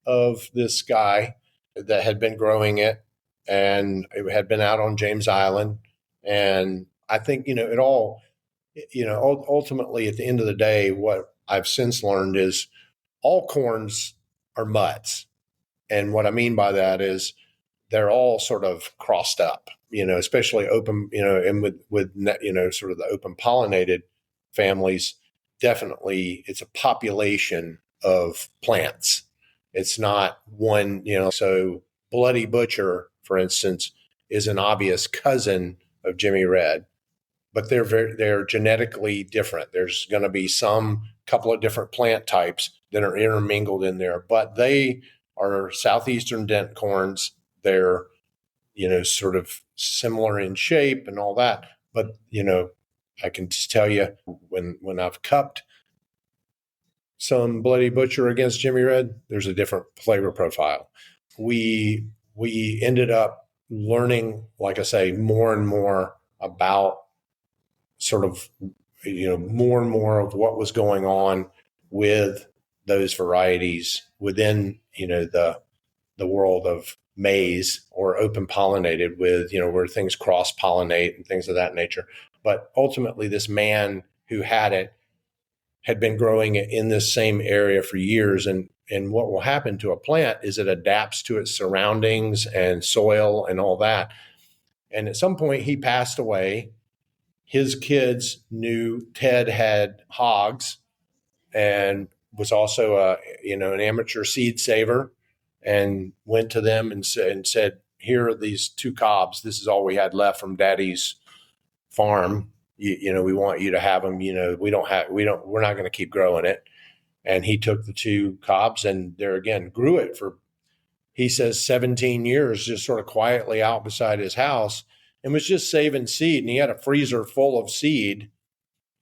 of this guy that had been growing it. and it had been out on James Island. And I think, it all, ultimately at the end of the day, what I've since learned is all corns are mutts. And what I mean by that is they're all sort of crossed up, especially open, and with sort of the open pollinated families. Definitely, it's a population of plants. It's not one, so Bloody Butcher, for instance, is an obvious cousin of Jimmy Red, but they're genetically different. There's going to be some couple of different plant types that are intermingled in there, but they are southeastern dent corns. They're, sort of similar in shape and all that. But, I can just tell you when I've cupped some Bloody Butcher against Jimmy Red, there's a different flavor profile. We ended up learning, like I say, more and more about sort of, more and more of what was going on with those varieties within, the world of maize or open pollinated with, where things cross pollinate and things of that nature. But ultimately, this man who had it had been growing it in this same area for years. And what will happen to a plant is it adapts to its surroundings and soil and all that. And at some point, he passed away. His kids knew Ted had hogs and was also an amateur seed saver, and went to them and said, here are these 2 cobs. This is all we had left from Daddy's farm. We want you to have them. We're not going to keep growing it. And he took the 2 cobs and there again grew it for, he says, 17 years, just sort of quietly out beside his house, and was just saving seed. And he had a freezer full of seed.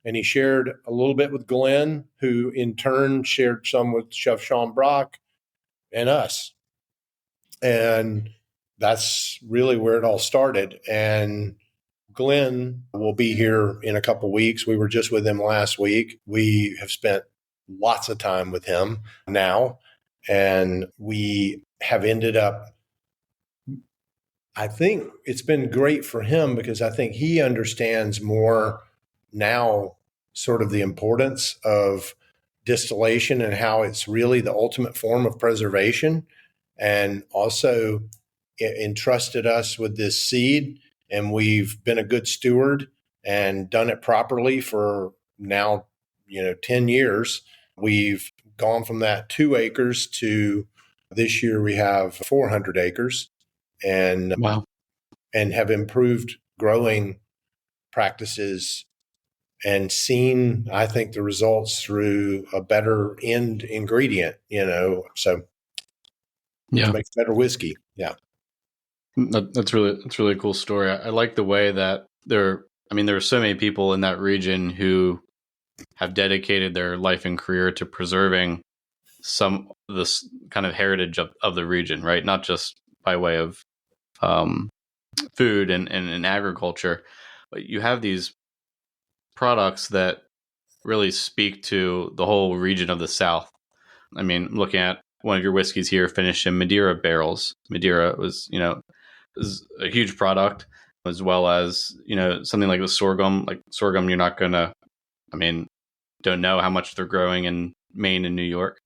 And he shared a little bit with Glenn, who in turn shared some with Chef Sean Brock and us. And that's really where it all started. And Glenn will be here in a couple of weeks. We were just with him last week. We have spent lots of time with him now. And we have ended up, I think it's been great for him because I think he understands more now sort of the importance of distillation and how it's really the ultimate form of preservation, and also entrusted us with this seed, and we've been a good steward and done it properly for now 10 years. We've gone from that 2 acres to this year we have 400 acres, and Wow. And have improved growing practices and seen, I think, the results through a better end ingredient, so Yeah, makes better whiskey. Yeah. that's really a cool story. I like the way that there are so many people in that region who have dedicated their life and career to preserving some of this kind of heritage of the region, right? Not just by way of food and agriculture, but you have these products that really speak to the whole region of the South. I mean, looking at one of your whiskeys here, finished in Madeira barrels. Madeira was a huge product, as well as something like the sorghum. Like sorghum, you're not gonna. Don't know how much they're growing in Maine and New York.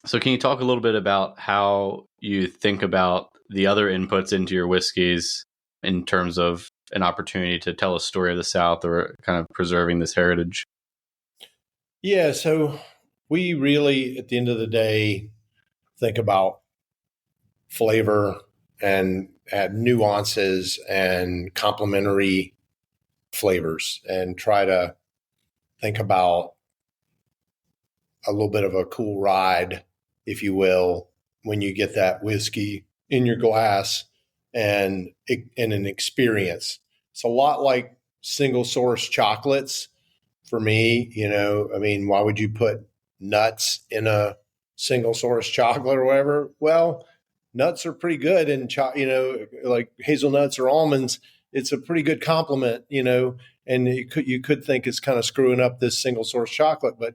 So, can you talk a little bit about how you think about the other inputs into your whiskeys in terms of an opportunity to tell a story of the South or kind of preserving this heritage? Yeah. So we really, at the end of the day, think about flavor and add nuances and complementary flavors, and try to think about a little bit of a cool ride, if you will, when you get that whiskey in your glass and an experience. It's a lot like single source chocolates for me. Why would you put nuts in a single source chocolate or whatever? Well, nuts are pretty good, and like hazelnuts or almonds, it's a pretty good complement, and you could think it's kind of screwing up this single source chocolate, but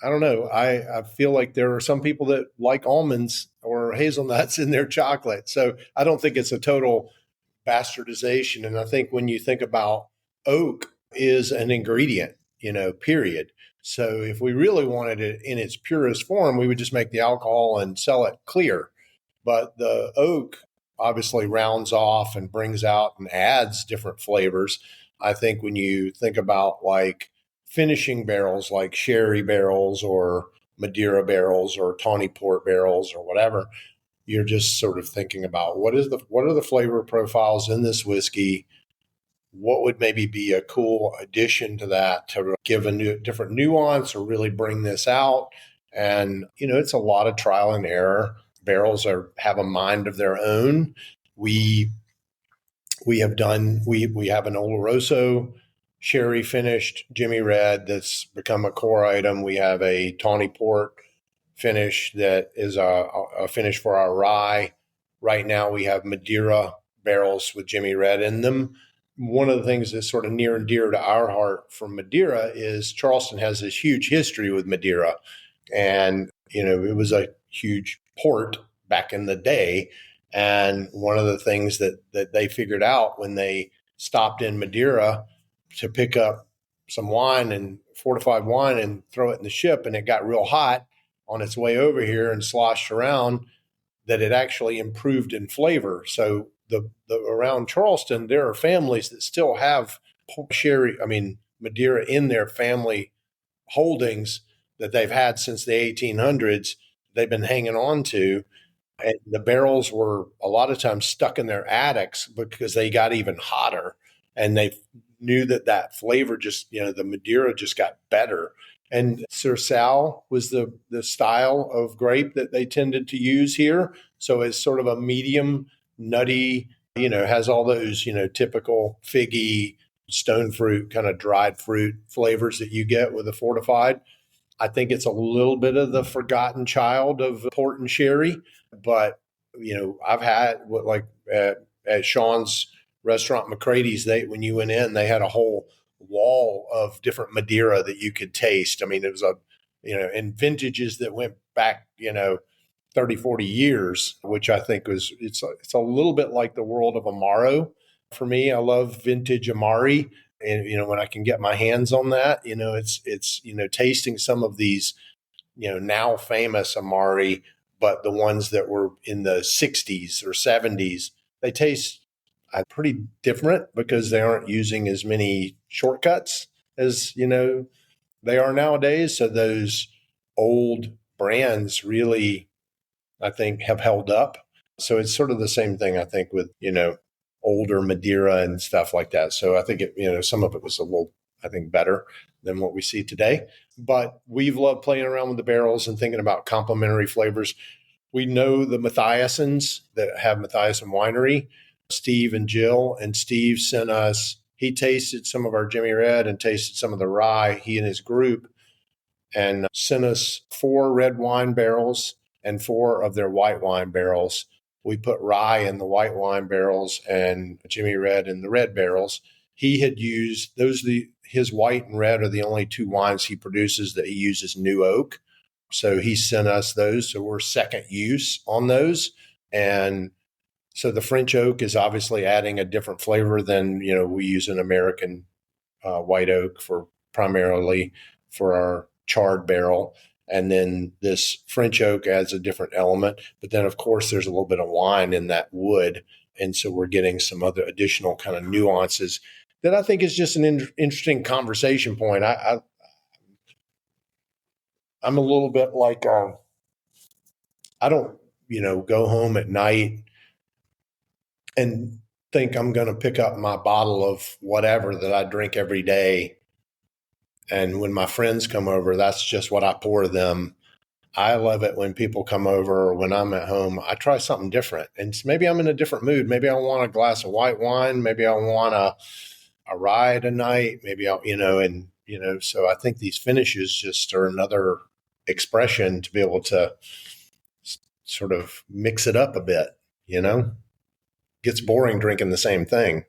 I don't know. I feel like there are some people that like almonds or hazelnuts in their chocolate. So I don't think it's a total bastardization. And I think when you think about oak is an ingredient, period. So if we really wanted it in its purest form, we would just make the alcohol and sell it clear. But the oak obviously rounds off and brings out and adds different flavors. I think when you think about like finishing barrels like sherry barrels or Madeira barrels or tawny port barrels or whatever, you're just sort of thinking about what are the flavor profiles in this whiskey? What would maybe be a cool addition to that to give a different nuance or really bring this out? And, it's a lot of trial and error. Barrels have a mind of their own. We have an Oloroso sherry finished Jimmy Red that's become a core item. We have a tawny port finish that is a finish for our rye. Right now we have Madeira barrels with Jimmy Red in them. One of the things that's sort of near and dear to our heart from Madeira is Charleston has this huge history with Madeira. And, it was a huge port back in the day. And one of the things that they figured out when they stopped in Madeira to pick up some wine and fortified wine and throw it in the ship, and it got real hot on its way over here and sloshed around, that it actually improved in flavor. So the around Charleston, there are families that still have Madeira in their family holdings that they've had since the 1800s. They've been hanging on to. And the barrels were a lot of times stuck in their attics because they got even hotter, and they knew that flavor just, the Madeira just got better. And Sirsal was the style of grape that they tended to use here. So it's sort of a medium, nutty, has all those, typical figgy, stone fruit, kind of dried fruit flavors that you get with a fortified. I think it's a little bit of the forgotten child of port and sherry. But, I've had at Sean's restaurant, McCrady's, when you went in, they had a whole wall of different Madeira that you could taste. I mean, it was in vintages that went back, 30, 40 years, which I think it's a little bit like the world of Amaro. For me, I love vintage Amari. And, when I can get my hands on that, it's tasting some of these, now famous Amari, but the ones that were in the 60s or 70s, they taste pretty different because they aren't using as many shortcuts as, they are nowadays. So those old brands really, I think, have held up. So it's sort of the same thing, I think, with, older Madeira and stuff like that. So I think some of it was a little, I think, better than what we see today. But we've loved playing around with the barrels and thinking about complementary flavors. We know the Mathiasons that have Mathiasen Winery, Steve and Jill. And Steve sent us, he tasted some of our Jimmy Red and tasted some of the rye, he and his group, and sent us 4 red wine barrels and 4 of their white wine barrels. We put rye in the white wine barrels and Jimmy Red in the red barrels. He had used his white and red are the only 2 wines he produces that he uses new oak. So he sent us those. So we're second use on those. And so the French oak is obviously adding a different flavor than, we use an American white oak primarily for our charred barrel. And then this French oak adds a different element. But then, of course, there's a little bit of wine in that wood. And so we're getting some other additional kind of nuances that I think is just an interesting conversation point. I'm a little bit like, I don't, go home at night and think I'm going to pick up my bottle of whatever that I drink every day. And when my friends come over, that's just what I pour them. I love it when people come over or when I'm at home, I try something different. And maybe I'm in a different mood. Maybe I want a glass of white wine. Maybe I want a rye tonight. Maybe so I think these finishes just are another expression to be able to sort of mix it up a bit, Gets boring drinking the same thing.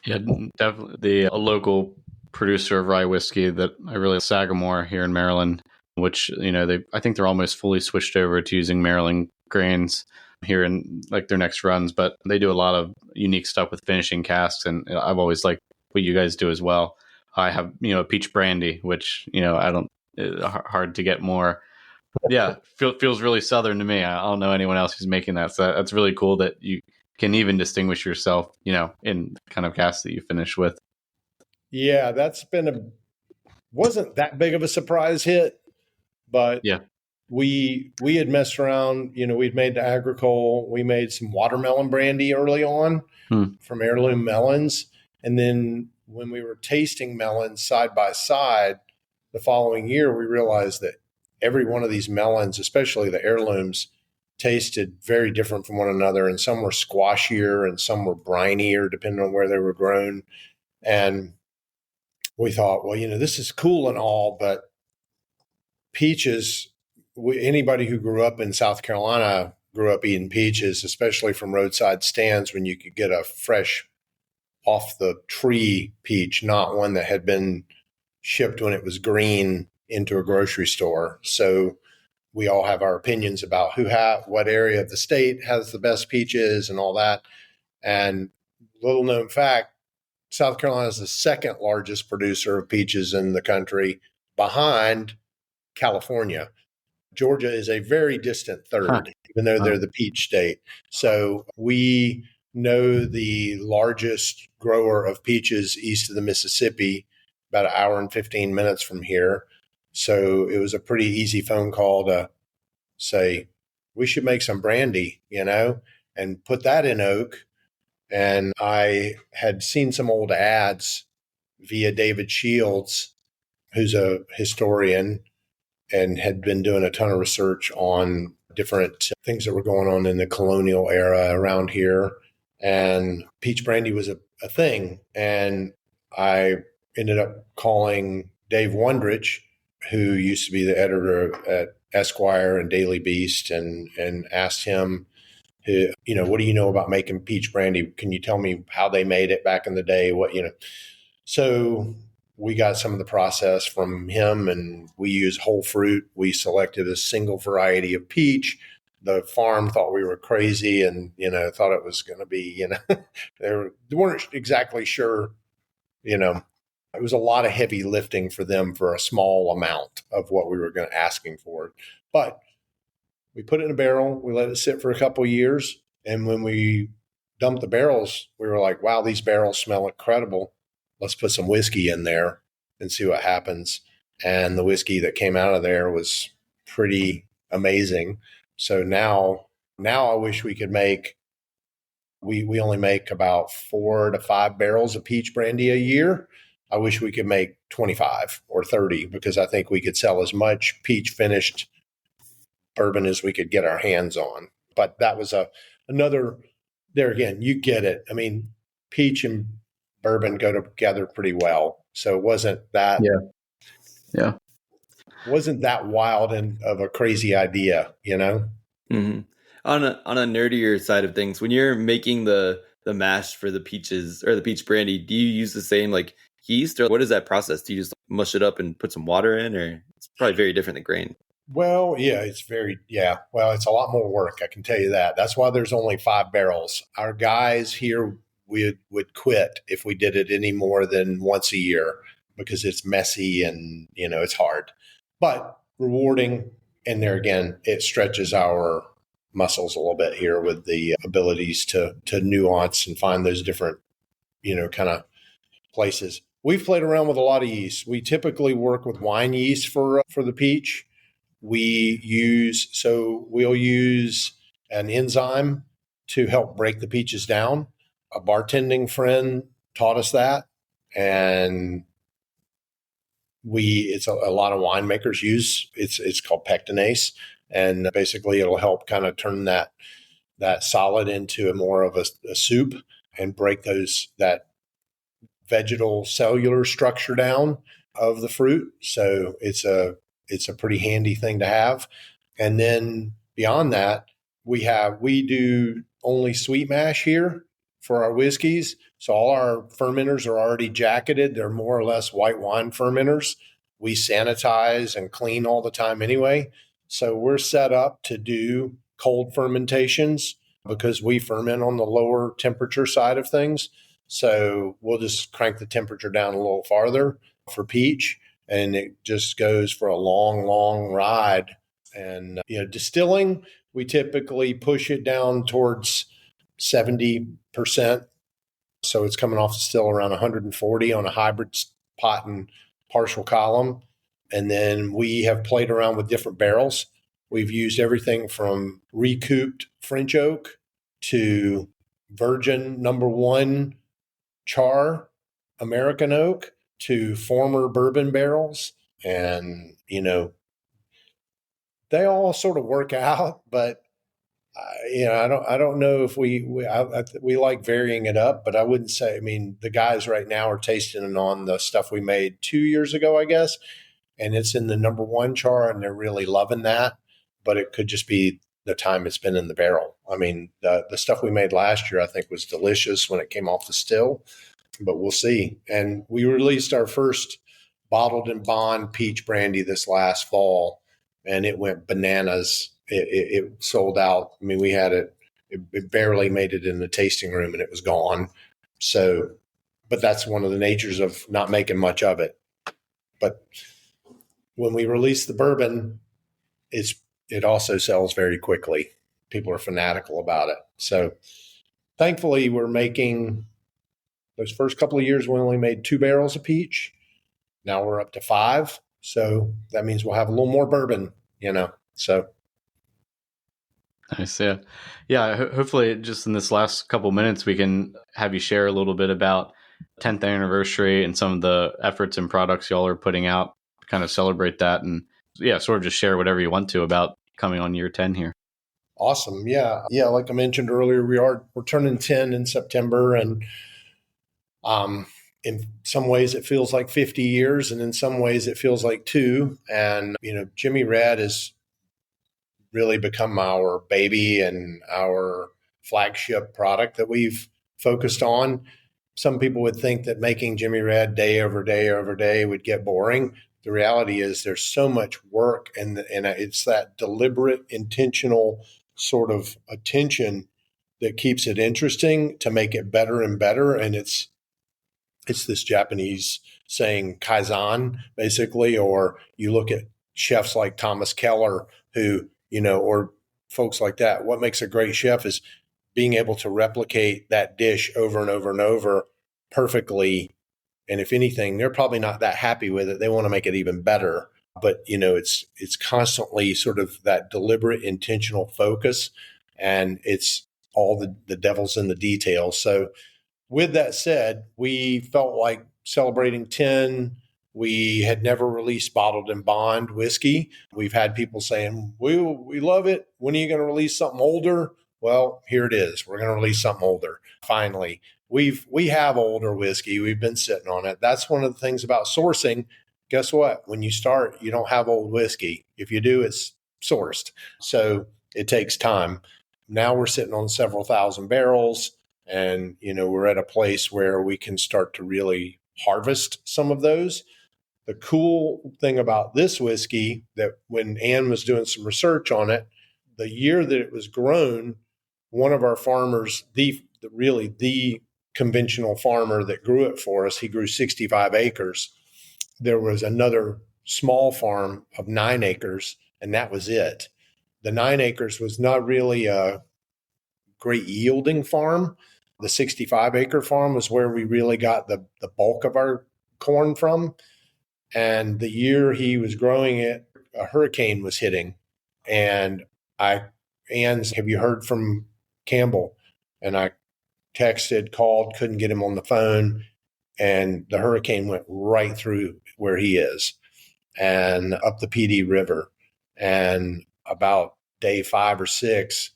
Yeah, definitely. The local producer of rye whiskey that I really like, Sagamore here in Maryland, which, I think they're almost fully switched over to using Maryland grains here in like their next runs, but they do a lot of unique stuff with finishing casks. And I've always liked what you guys do as well. I have, a peach brandy, which, I don't, hard to get more. Yeah. Feels really Southern to me. I don't know anyone else who's making that. So that's really cool that you can even distinguish yourself, in the kind of cask that you finish with. Yeah, that's wasn't that big of a surprise hit, but yeah, we had messed around. We'd made the agricole. We made some watermelon brandy early on from heirloom melons, and then when we were tasting melons side by side the following year, we realized that every one of these melons, especially the heirlooms, tasted very different from one another, and some were squashier and some were brinier depending on where they were grown. And we thought, well, this is cool and all, but peaches, anybody who grew up in South Carolina grew up eating peaches, especially from roadside stands when you could get a fresh off the tree peach, not one that had been shipped when it was green into a grocery store. So we all have our opinions about what area of the state has the best peaches and all that. And little known fact, South Carolina is the second largest producer of peaches in the country, behind California. Georgia is a very distant third, even though they're the peach state. So we know the largest grower of peaches east of the Mississippi, about an hour and 15 minutes from here. So it was a pretty easy phone call to say, we should make some brandy, and put that in oak. And I had seen some old ads via David Shields, who's a historian and had been doing a ton of research on different things that were going on in the colonial era around here. And peach brandy was a thing. And I ended up calling Dave Wondrich, who used to be the editor at Esquire and Daily Beast, and asked him, what do you know about making peach brandy? Can you tell me how they made it back in the day? So we got some of the process from him, and we use whole fruit. We selected a single variety of peach. The farm thought we were crazy and, thought it was going to be, they weren't exactly sure, it was a lot of heavy lifting for them for a small amount of what we were asking for. But we put it in a barrel. We let it sit for a couple of years. And when we dumped the barrels, we were like, wow, these barrels smell incredible. Let's put some whiskey in there and see what happens. And the whiskey that came out of there was pretty amazing. So now I wish we could we only make about 4 to 5 barrels of peach brandy a year. I wish we could make 25 or 30, because I think we could sell as much peach finished bourbon as we could get our hands on. But that was another, there again, you get it. I mean, peach and bourbon go together pretty well. So it wasn't that, wasn't that wild and of a crazy idea, Mm-hmm. On a nerdier side of things, when you're making the mash for the peaches or the peach brandy, do you use the same like yeast, or what is that process? Do you just mush it up and put some water in, or it's probably very different than grain? Well, yeah, it's it's a lot more work. I can tell you that. That's why there's only 5 barrels. Our guys here would quit if we did it any more than once a year, because it's messy and, it's hard, but rewarding. And there again, it stretches our muscles a little bit here with the abilities to nuance and find those different, kind of places. We've played around with a lot of yeast. We typically work with wine yeast for the peach. We'll use an enzyme to help break the peaches down. A bartending friend taught us that. And it's a lot of winemakers use, it's called pectinase. And basically it'll help kind of turn that solid into more of a soup and break that vegetal cellular structure down of the fruit. So it's a pretty handy thing to have. And then beyond that, we do only sweet mash here for our whiskeys. So all our fermenters are already jacketed. They're more or less white wine fermenters. We sanitize and clean all the time anyway. So we're set up to do cold fermentations because we ferment on the lower temperature side of things. So we'll just crank the temperature down a little farther for peach, and it just goes for a long, long ride. And, distilling, we typically push it down towards 70%. So it's coming off the still around 140 on a hybrid pot and partial column. And then we have played around with different barrels. We've used everything from recouped French oak to virgin #1 char American oak to former bourbon barrels. And, they all sort of work out, but I don't know if we like varying it up, but I wouldn't say. I mean, the guys right now are tasting on the stuff we made 2 years ago, I guess, and it's in the #1 char, and they're really loving that. But it could just be the time it's been in the barrel. I mean, the stuff we made last year, I think, was delicious when it came off the still, but we'll see. And we released our first bottled and bond peach brandy this last fall, and it went bananas. It sold out. I mean, we had it barely made it in the tasting room and it was gone. So, but that's one of the natures of not making much of it. But when we release the bourbon, it also sells very quickly. People are fanatical about it. So thankfully we're making, those first couple of years, we only made 2 barrels of peach. Now we're up to 5. So that means we'll have a little more bourbon, so. Nice. Yeah. Hopefully just in this last couple minutes, we can have you share a little bit about 10th anniversary and some of the efforts and products y'all are putting out, kind of celebrate that, and sort of just share whatever you want to about coming on year 10 here. Awesome. Yeah. Like I mentioned earlier, we're turning 10 in September, and in some ways it feels like 50 years, and in some ways it feels like 2. And, Jimmy Red has really become our baby and our flagship product that we've focused on. Some people would think that making Jimmy Red day over day over day would get boring. The reality is there's so much work, and it's that deliberate, intentional sort of attention that keeps it interesting to make it better and better. And it's this Japanese saying kaizen, basically, or you look at chefs like Thomas Keller, who, or folks like that. What makes a great chef is being able to replicate that dish over and over and over perfectly. And if anything, they're probably not that happy with it. They want to make it even better. But, it's constantly sort of that deliberate, intentional focus, and it's all the devil's in the details. So with that said, we felt like celebrating 10. We had never released bottled and bond whiskey. We've had people saying, we love it. When are you going to release something older? Well, here it is. We're going to release something older. Finally, we have older whiskey. We've been sitting on it. That's one of the things about sourcing. Guess what? When you start, you don't have old whiskey. If you do, it's sourced. So it takes time. Now we're sitting on several thousand barrels, and, we're at a place where we can start to really harvest some of those. The cool thing about this whiskey, that when Ann was doing some research on it, the year that it was grown, one of our farmers, the conventional farmer that grew it for us, he grew 65 acres. There was another small farm of 9 acres, and that was it. The 9 acres was not really a great yielding farm. The 65-acre farm was where we really got the bulk of our corn from. And the year he was growing it, a hurricane was hitting. And Ann's, have you heard from Campbell? And I texted, called, couldn't get him on the phone. And the hurricane went right through where he is and up the PD River. And about day 5 or 6,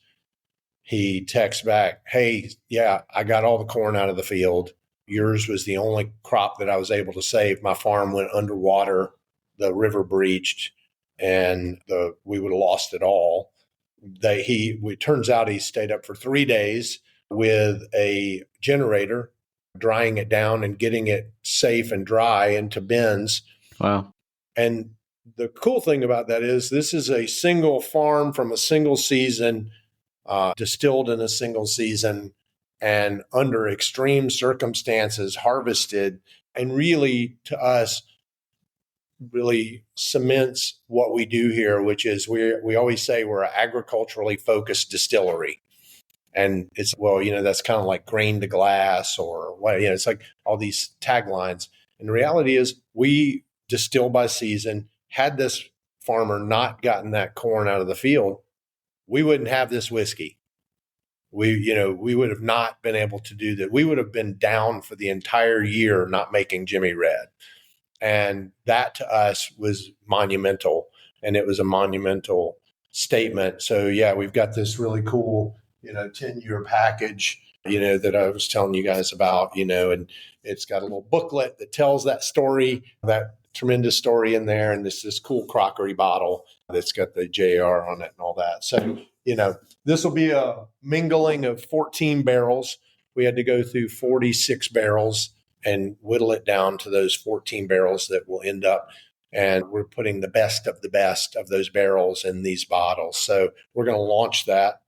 he texts back, hey, yeah, I got all the corn out of the field. Yours was the only crop that I was able to save. My farm went underwater. The river breached, and we would have lost it all. It turns out he stayed up for 3 days with a generator drying it down and getting it safe and dry into bins. Wow. And the cool thing about that is this is a single farm from a single season, distilled in a single season, and under extreme circumstances harvested, and really, to us, really cements what we do here, which is we always say we're an agriculturally focused distillery. And it's, that's kind of like grain to glass or what, it's like all these taglines. And the reality is we distill by season. Had this farmer not gotten that corn out of the field, we wouldn't have this whiskey. We would have not been able to do that. We would have been down for the entire year not making Jimmy Red. And that to us was monumental. And it was a monumental statement. So yeah, we've got this really cool, 10-year package, that I was telling you guys about, and it's got a little booklet that tells that story, that tremendous story in there. And this cool crockery bottle that's got the JR on it and all that. So, this will be a mingling of 14 barrels. We had to go through 46 barrels and whittle it down to those 14 barrels that will end up. And we're putting the best of those barrels in these bottles. So we're going to launch that.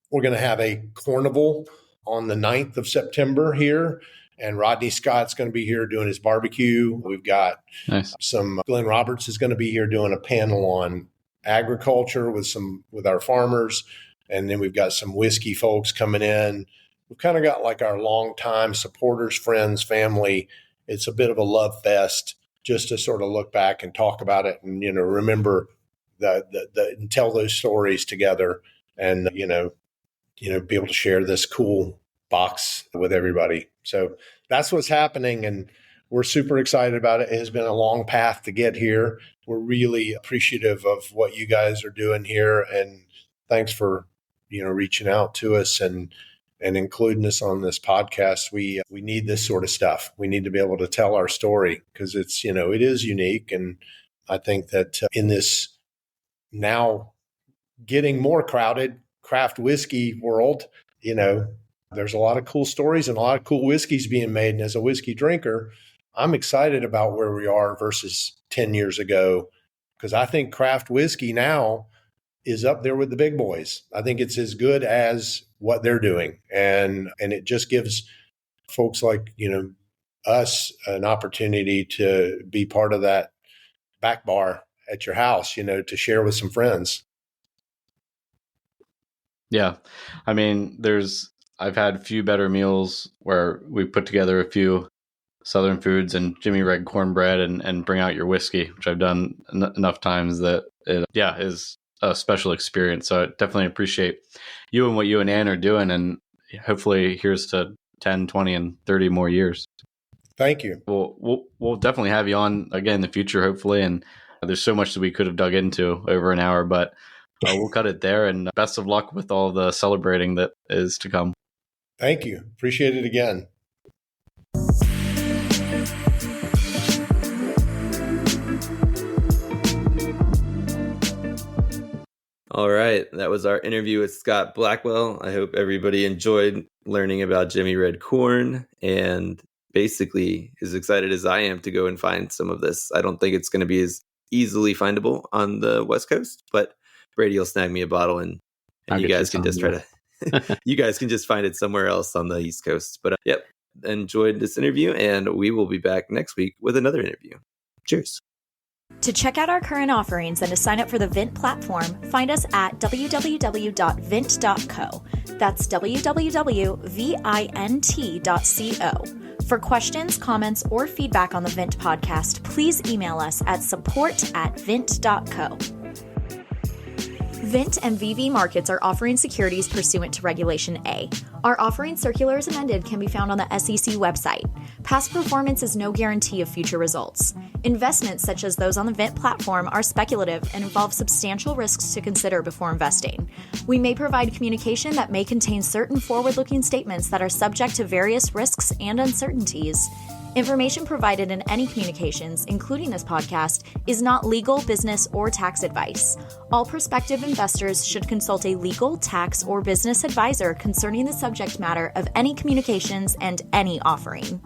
We're going to have a carnival on the 9th of September here. And Rodney Scott's going to be here doing his barbecue. We've got Glenn Roberts is going to be here doing a panel on agriculture with our farmers. And then we've got some whiskey folks coming in. We've kind of got like our longtime supporters, friends, family. It's a bit of a love fest just to sort of look back and talk about it and, remember and tell those stories together and, be able to share this cool box with everybody. So that's what's happening. And we're super excited about it. It has been a long path to get here. We're really appreciative of what you guys are doing here. And thanks for, reaching out to us and including us on this podcast. We need this sort of stuff. We need to be able to tell our story because it's, it is unique. And I think that in this now getting more crowded craft whiskey world, there's a lot of cool stories and a lot of cool whiskeys being made. And as a whiskey drinker, I'm excited about where we are versus 10 years ago, because I think craft whiskey now is up there with the big boys. I think it's as good as what they're doing. And it just gives folks like, us an opportunity to be part of that back bar at your house, to share with some friends. Yeah. I mean, I've had a few better meals where we put together a few Southern foods and Jimmy Red cornbread and bring out your whiskey, which I've done enough times that it, is a special experience. So I definitely appreciate you and what you and Ann are doing. And hopefully here's to 10, 20, and 30 more years. Thank you. We'll definitely have you on again in the future, hopefully. And there's so much that we could have dug into over an hour, but we'll cut it there. And best of luck with all the celebrating that is to come. Thank you. Appreciate it again. All right. That was our interview with Scott Blackwell. I hope everybody enjoyed learning about Jimmy Red Corn and basically as excited as I am to go and find some of this. I don't think it's going to be as easily findable on the West Coast, but Brady will snag me a bottle and you guys can just try to, you guys can just find it somewhere else on the East Coast. But yep, enjoyed this interview and we will be back next week with another interview. Cheers. To check out our current offerings and to sign up for the Vint platform, find us at www.vint.co. That's www.vint.co. For questions, comments, or feedback on the Vint podcast, please email us at support@vint.co. Vint and VV Markets are offering securities pursuant to Regulation A. Our offering circular as amended can be found on the SEC website. Past performance is no guarantee of future results. Investments such as those on the Vint platform are speculative and involve substantial risks to consider before investing. We may provide communication that may contain certain forward-looking statements that are subject to various risks and uncertainties. Information provided in any communications, including this podcast, is not legal, business, or tax advice. All prospective investors should consult a legal, tax, or business advisor concerning the subject matter of any communications and any offering.